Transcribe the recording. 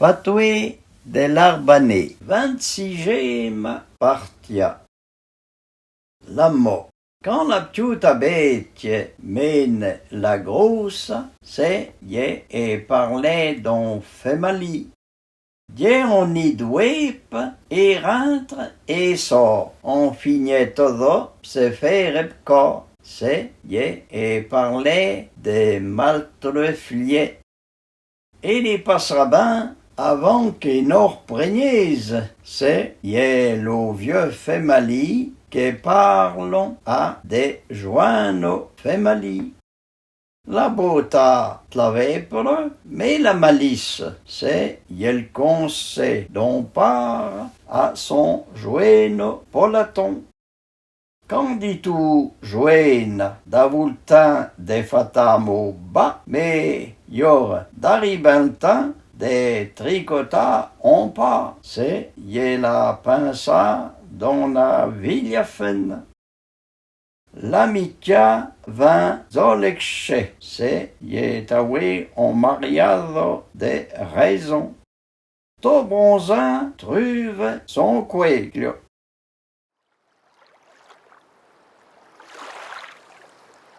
Patoué de l'Arbanais, 26e partia. L'amo. Quand la petite bête mène la grosse, c'est y et parler d'un famille. Dieu on y douep et rentre et sort. On finit todo, se fait repco. C'est y et parler de maltreflier. Et les passera avant que nous repreniez, c'est y le vieux famille que parlons à des joints familles. La beauté l'avait pour eux, mais la malice, c'est le conseil d'on part à son joint polaton. Quand dit-tu joine d'avultin de fatamo bas, mais yor d'arribantin de tricota on pas, c'est y la pinça dans la vigliafen. L'amica vint zolexche, c'est y tawe en mariado de raison. To bronzin trouve son queglio.